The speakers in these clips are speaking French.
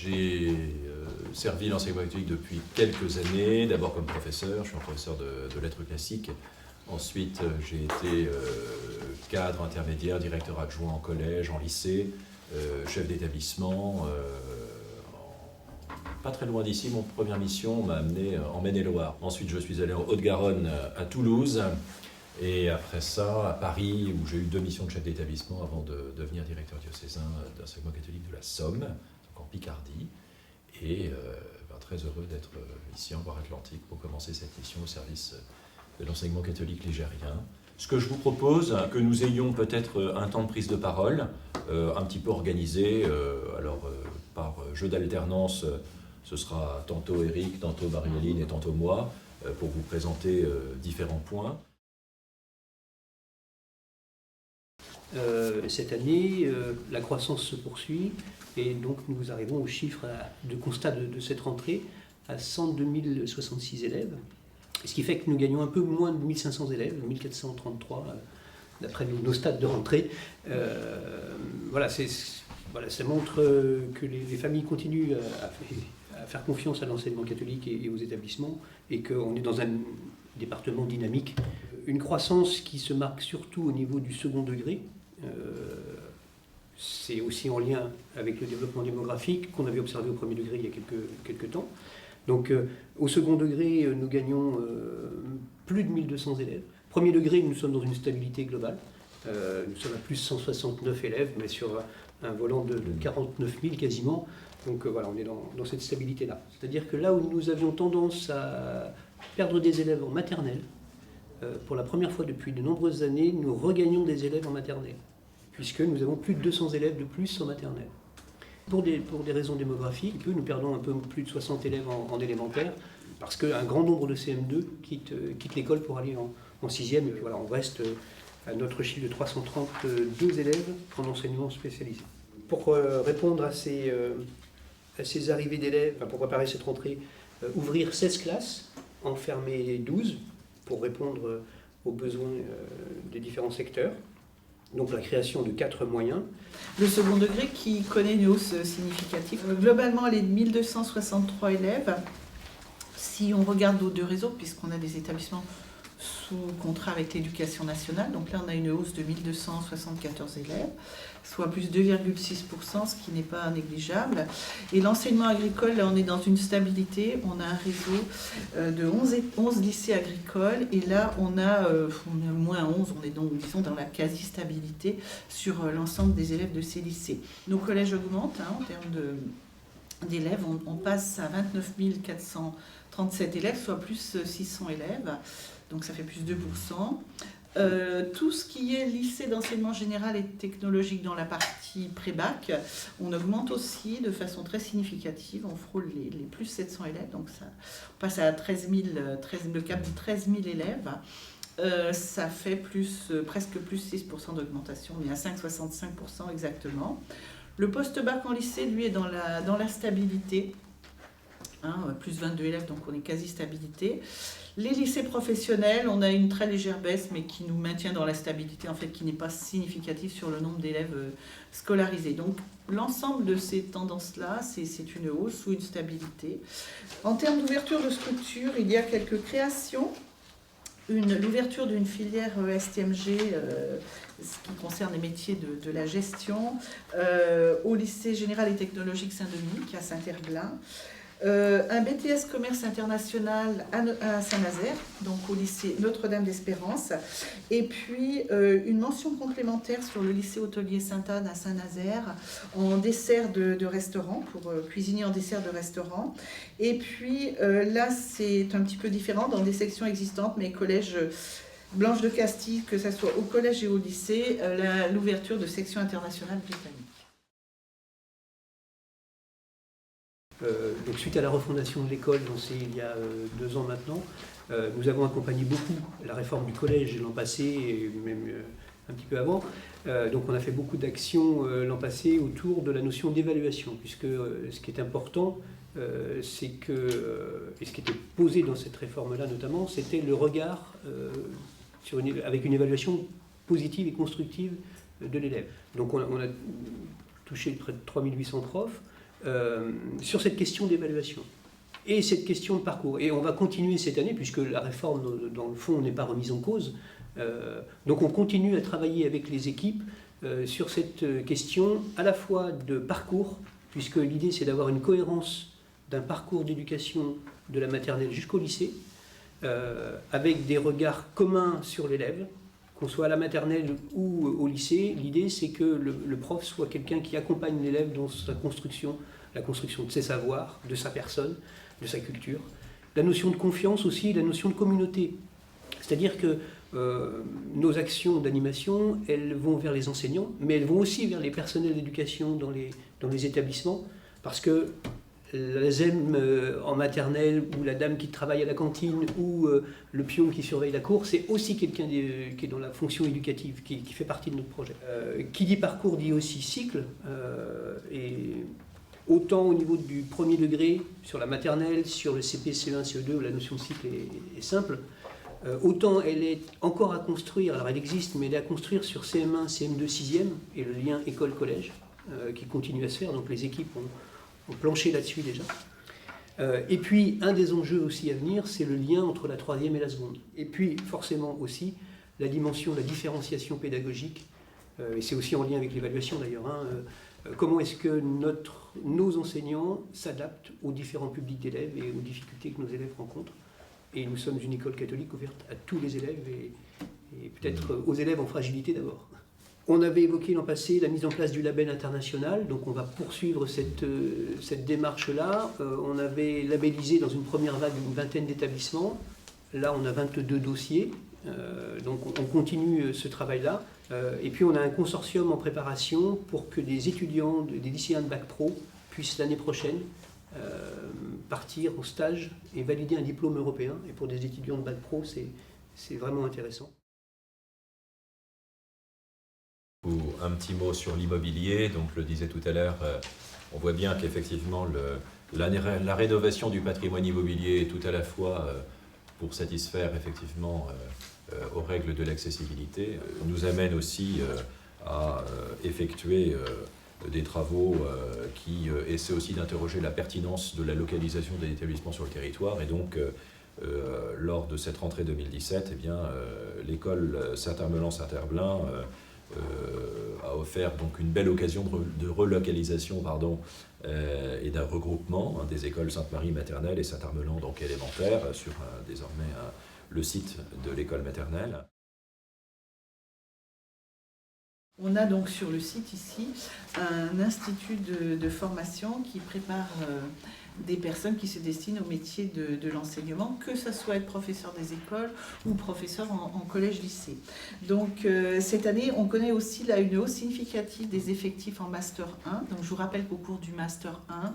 J'ai servi l'enseignement catholique depuis quelques années, d'abord comme professeur, je suis un professeur de lettres classiques. Ensuite, j'ai été cadre intermédiaire, directeur adjoint en collège, en lycée, chef d'établissement. Pas très loin d'ici, mon première mission m'a amené en Maine-et-Loire. Ensuite, je suis allé en Haute-Garonne, à Toulouse. Et après ça, à Paris, où j'ai eu 2 missions de chef d'établissement avant de devenir directeur diocésain d'enseignement catholique de la Somme, donc en Picardie. Et très heureux d'être ici en Loire-Atlantique pour commencer cette mission au service de l'enseignement catholique ligérien. Ce que je vous propose, que nous ayons peut-être un temps de prise de parole, un petit peu organisé, par jeu d'alternance, ce sera tantôt Eric, tantôt Marie-Aline et tantôt moi, pour vous présenter différents points. Cette année, la croissance se poursuit et donc nous arrivons au chiffre de constat de cette rentrée à 102 066 élèves, ce qui fait que nous gagnons un peu moins de 1500 élèves, 1433 d'après nos stades de rentrée. Ça montre que les familles continuent à faire confiance à l'enseignement catholique et aux établissements et qu'on est dans un département dynamique. Une croissance qui se marque surtout au niveau du second degré. C'est aussi en lien avec le développement démographique qu'on avait observé au premier degré il y a quelques temps. Donc au second degré, nous gagnons plus de 1200 élèves. Premier degré, nous sommes dans une stabilité globale. Nous sommes à plus de 169 élèves, mais sur un volant de 49 000 quasiment. Donc on est dans cette stabilité-là. C'est-à-dire que là où nous avions tendance à perdre des élèves en maternelle, pour la première fois depuis de nombreuses années, nous regagnons des élèves en maternelle, puisque nous avons plus de 200 élèves de plus en maternelle. Pour des raisons démographiques, nous perdons un peu plus de 60 élèves en élémentaire, parce qu'un grand nombre de CM2 quittent l'école pour aller en 6e, et puis on reste à notre chiffre de 332 élèves en enseignement spécialisé. Pour répondre à ces arrivées d'élèves, pour préparer cette rentrée, ouvrir 16 classes, en fermer 12, pour répondre aux besoins des différents secteurs. Donc la création de 4 moyens. Le second degré qui connaît une hausse significative. Globalement, les 1263 élèves, si on regarde nos 2 réseaux, puisqu'on a des établissements sous contrat avec l'éducation nationale, donc là on a une hausse de 1274 élèves, soit plus 2,6%, ce qui n'est pas négligeable. Et l'enseignement agricole, là on est dans une stabilité, on a un réseau de 11 lycées agricoles, et là on a moins 11, on est donc disons dans la quasi-stabilité sur l'ensemble des élèves de ces lycées. Nos collèges augmentent en termes d'élèves, on passe à 29 437 élèves, soit plus 600 élèves. Donc ça fait plus 2%. Tout ce qui est lycée d'enseignement général et technologique dans la partie pré-bac, on augmente aussi de façon très significative, on frôle les plus 700 élèves, donc ça, on passe à le cap de 13 000 élèves. Ça fait presque plus 6% d'augmentation, on est à 5,65% exactement. Le post-bac en lycée, lui, est dans la stabilité. Plus 22 élèves, donc on est quasi-stabilité. Les lycées professionnels, on a une très légère baisse, mais qui nous maintient dans la stabilité, en fait, qui n'est pas significative sur le nombre d'élèves scolarisés. Donc, l'ensemble de ces tendances-là, c'est une hausse ou une stabilité. En termes d'ouverture de structure, il y a quelques créations. L'ouverture d'une filière STMG, ce qui concerne les métiers de la gestion, au lycée général et technologique Saint-Dominique, à Saint-Herblain. Un BTS commerce international à Saint-Nazaire, donc au lycée Notre-Dame d'Espérance, et puis une mention complémentaire sur le lycée hôtelier Sainte-Anne à Saint-Nazaire en dessert de restaurant, pour cuisinier en dessert de restaurant. Et puis là c'est un petit peu différent dans des sections existantes, mais collège Blanche de Castille, que ce soit au collège et au lycée, l'ouverture de sections internationales britanniques. Donc suite à la refondation de l'école lancée il y a 2 ans maintenant, nous avons accompagné beaucoup la réforme du collège l'an passé et même un petit peu avant. Donc on a fait beaucoup d'actions l'an passé autour de la notion d'évaluation, puisque ce qui est important, c'est que, et ce qui était posé dans cette réforme-là notamment, c'était le regard avec une évaluation positive et constructive de l'élève. Donc on a touché près de 3800 profs. sur cette question d'évaluation et cette question de parcours. Et on va continuer cette année, puisque la réforme, dans le fond, n'est pas remise en cause. Donc on continue à travailler avec les équipes sur cette question à la fois de parcours, puisque l'idée c'est d'avoir une cohérence d'un parcours d'éducation de la maternelle jusqu'au lycée, avec des regards communs sur l'élève, qu'on soit à la maternelle ou au lycée. L'idée c'est que le prof soit quelqu'un qui accompagne l'élève dans sa construction, la construction de ses savoirs, de sa personne, de sa culture. La notion de confiance aussi, la notion de communauté. C'est-à-dire que nos actions d'animation, elles vont vers les enseignants, mais elles vont aussi vers les personnels d'éducation dans les établissements, parce que la ZEM en maternelle, ou la dame qui travaille à la cantine, ou le pion qui surveille la cour, c'est aussi quelqu'un qui est dans la fonction éducative, qui fait partie de notre projet. Qui dit parcours dit aussi cycle, et autant au niveau du premier degré, sur la maternelle, sur le CP, CE1, CE2, où la notion de cycle est simple, autant elle est encore à construire, alors elle existe, mais elle est à construire sur CM1, CM2, 6e, et le lien école-collège, qui continue à se faire, donc les équipes ont planché là-dessus déjà. Et puis, un des enjeux aussi à venir, c'est le lien entre la 3e et la seconde. Et puis, forcément aussi, la dimension de la différenciation pédagogique, et c'est aussi en lien avec l'évaluation d'ailleurs, hein, comment est-ce que nos enseignants s'adaptent aux différents publics d'élèves et aux difficultés que nos élèves rencontrent. Et nous sommes une école catholique ouverte à tous les élèves et peut-être aux élèves en fragilité d'abord. On avait évoqué l'an passé la mise en place du label international, donc on va poursuivre cette démarche-là. On avait labellisé dans une première vague une vingtaine d'établissements. Là, on a 22 dossiers, donc on continue ce travail-là. Et puis on a un consortium en préparation pour que des étudiants, des lycéens de Bac Pro puissent l'année prochaine partir au stage et valider un diplôme européen. Et pour des étudiants de Bac Pro, c'est vraiment intéressant. Un petit mot sur l'immobilier. Donc, je le disais tout à l'heure, on voit bien qu'effectivement la rénovation du patrimoine immobilier est tout à la fois pour satisfaire effectivement aux règles de l'accessibilité, nous amène aussi à effectuer des travaux qui essaient aussi d'interroger la pertinence de la localisation des établissements sur le territoire. Et donc, lors de cette rentrée 2017, eh bien, l'école Saint-Hermelin-Saint-Herblain a offert donc une belle occasion de relocalisation et d'un regroupement des écoles Sainte-Marie maternelle et Saint-Hermelin donc élémentaire sur désormais le site de l'école maternelle. On a donc sur le site ici un institut de formation qui prépare des personnes qui se destinent au métier de l'enseignement, que ce soit être professeur des écoles ou professeur en collège-lycée. Donc cette année, on connaît aussi là une hausse significative des effectifs en Master 1. Donc je vous rappelle qu'au cours du Master 1,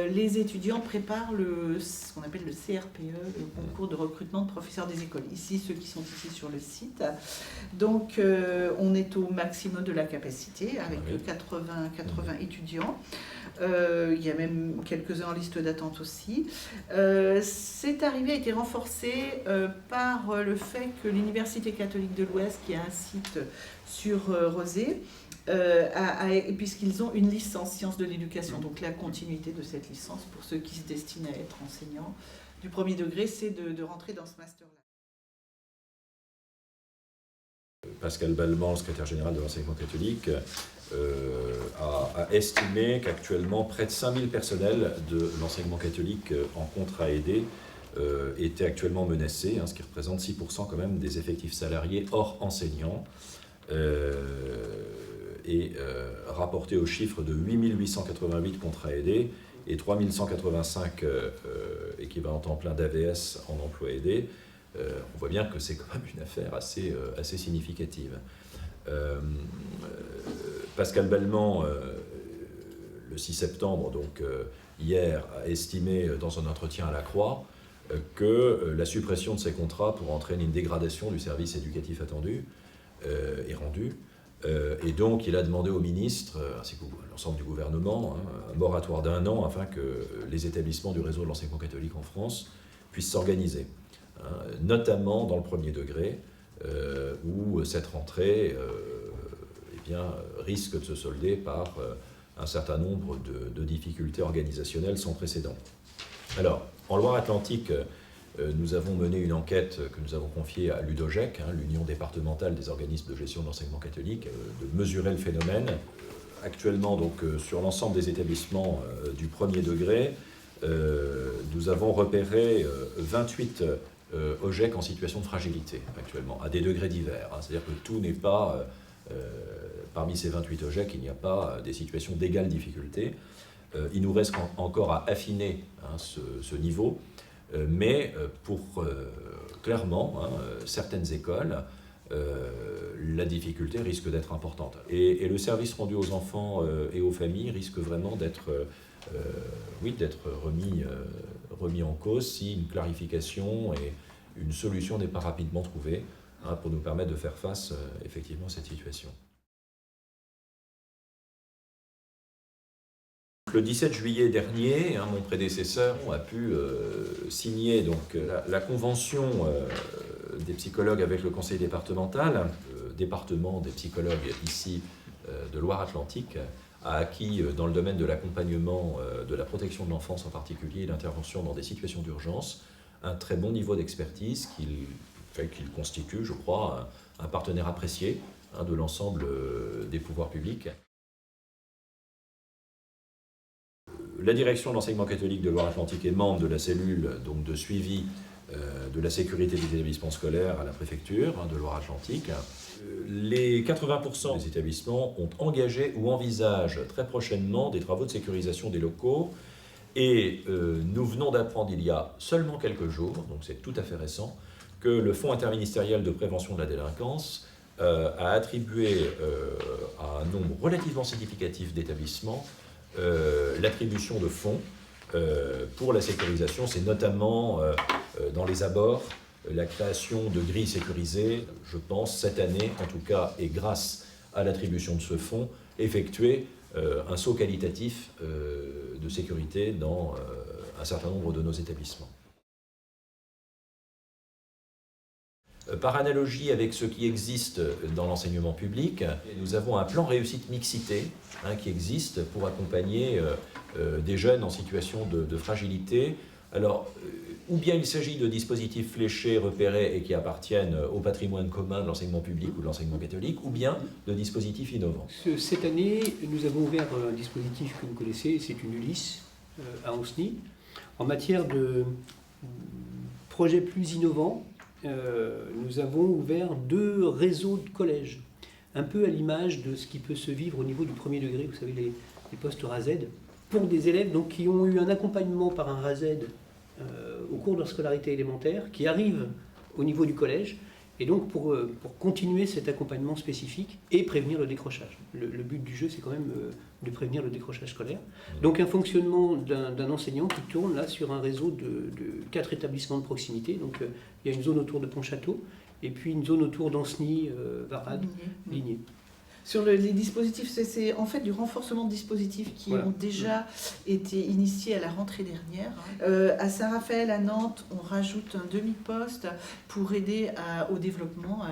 les étudiants préparent ce qu'on appelle le CRPE, le concours de recrutement de professeurs des écoles. Ici, ceux qui sont ici sur le site. Donc on est au maximum de la capacité avec 80 étudiants. Il y a même quelques-uns en liste d'attente aussi. Cette arrivée a été renforcée par le fait que l'Université catholique de l'Ouest, qui a un site sur Rezé, puisqu'ils ont une licence sciences de l'éducation, donc la continuité de cette licence pour ceux qui se destinent à être enseignants du premier degré, c'est de rentrer dans ce master-là. Pascal Balman, le secrétaire général de l'enseignement catholique, a estimé qu'actuellement près de 5000 personnels de l'enseignement catholique en contrat aidé étaient actuellement menacés, ce qui représente 6% quand même des effectifs salariés hors enseignants, et rapporté au chiffre de 8888 contrats aidés et 3185 équivalents temps plein d'AVS en emploi aidé. On voit bien que c'est quand même une affaire assez significative. Pascal Balman, le 6 septembre, donc hier, a estimé dans un entretien à la Croix que la suppression de ces contrats pourrait entraîner une dégradation du service éducatif attendu et rendu. Et donc, il a demandé au ministre, ainsi qu'à l'ensemble du gouvernement, un moratoire d'1 an afin que les établissements du réseau de l'enseignement catholique en France puissent s'organiser, notamment dans le premier degré, où cette rentrée risque de se solder par un certain nombre de difficultés organisationnelles sans précédent. Alors, en Loire-Atlantique, nous avons mené une enquête que nous avons confiée à l'UDOGEC, l'Union départementale des organismes de gestion de l'enseignement catholique, de mesurer le phénomène. Actuellement, donc, sur l'ensemble des établissements du premier degré, nous avons repéré 28 OGEC en situation de fragilité actuellement, à des degrés divers. C'est-à-dire que tout n'est pas, parmi ces 28 OGEC, il n'y a pas des situations d'égale difficulté. Il nous reste encore à affiner ce niveau, mais pour clairement certaines écoles, la difficulté risque d'être importante. Et le service rendu aux enfants et aux familles risque vraiment d'être remis en cause si une clarification et une solution n'est pas rapidement trouvée pour nous permettre de faire face effectivement à cette situation. Le 17 juillet dernier, mon prédécesseur a pu signer donc, la convention des psychologues avec le conseil départemental. Le département des psychologues ici de Loire-Atlantique a acquis dans le domaine de l'accompagnement de la protection de l'enfance en particulier et l'intervention dans des situations d'urgence un très bon niveau d'expertise qui fait qu'il constitue, je crois, un partenaire apprécié de l'ensemble des pouvoirs publics. La direction de l'enseignement catholique de Loire-Atlantique est membre de la cellule donc, de suivi de la sécurité des établissements scolaires à la préfecture de Loire-Atlantique. Les 80% des établissements ont engagé ou envisagent très prochainement des travaux de sécurisation des locaux. Et nous venons d'apprendre il y a seulement quelques jours, donc c'est tout à fait récent, que le Fonds interministériel de prévention de la délinquance a attribué à un nombre relativement significatif d'établissements l'attribution de fonds pour la sécurisation. C'est notamment dans les abords la création de grilles sécurisées, je pense, cette année en tout cas, et grâce à l'attribution de ce fonds, effectuer un saut qualitatif de sécurité dans un certain nombre de nos établissements. Par analogie avec ce qui existe dans l'enseignement public, nous avons un plan réussite mixité qui existe pour accompagner des jeunes en situation de fragilité. Alors, ou bien il s'agit de dispositifs fléchés, repérés et qui appartiennent au patrimoine commun de l'enseignement public ou de l'enseignement catholique, ou bien de dispositifs innovants. Cette année, nous avons ouvert un dispositif que vous connaissez, c'est une Ulysse à Anceny. En matière de projets plus innovants, nous avons ouvert 2 réseaux de collèges, un peu à l'image de ce qui peut se vivre au niveau du premier degré, vous savez, les postes RASED, pour des élèves donc, qui ont eu un accompagnement par un RASED au cours de leur scolarité élémentaire, qui arrivent au niveau du collège, et donc pour continuer cet accompagnement spécifique et prévenir le décrochage. Le but du jeu, c'est quand même de prévenir le décrochage scolaire. Donc un fonctionnement d'un enseignant qui tourne là sur un réseau de 4 établissements de proximité. Donc il y a une zone autour de Pontchâteau, et puis une zone autour d'Anceny, Varade, Ligné. Sur les dispositifs, c'est en fait du renforcement de dispositifs qui ont déjà été initiés à la rentrée dernière. À Saint-Raphaël, à Nantes, on rajoute un demi-poste pour aider au développement,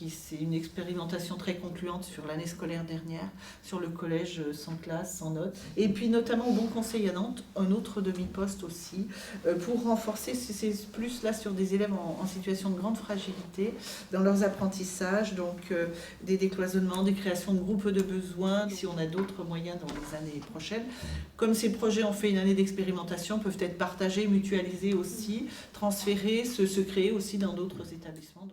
c'est une expérimentation très concluante sur l'année scolaire dernière, sur le collège sans classe, sans notes. Et puis notamment au Bon Conseil à Nantes, un autre demi-poste aussi, pour renforcer, c'est plus là sur des élèves en situation de grande fragilité dans leurs apprentissages, donc des décloisonnements, des créations de groupes de besoins, si on a d'autres moyens dans les années prochaines. Comme ces projets ont fait une année d'expérimentation, peuvent être partagés, mutualisés aussi, transférés, se créer aussi dans d'autres établissements.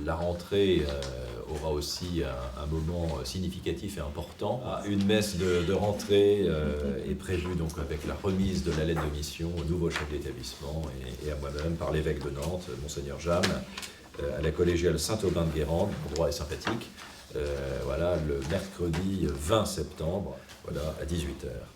La rentrée aura aussi un moment significatif et important. Une messe de rentrée est prévue donc avec la remise de la lettre de mission au nouveau chef d'établissement et à moi-même par l'évêque de Nantes, Monseigneur Jam, à la collégiale Saint-Aubin de Guérande, endroit est sympathique, le mercredi 20 septembre, à 18h.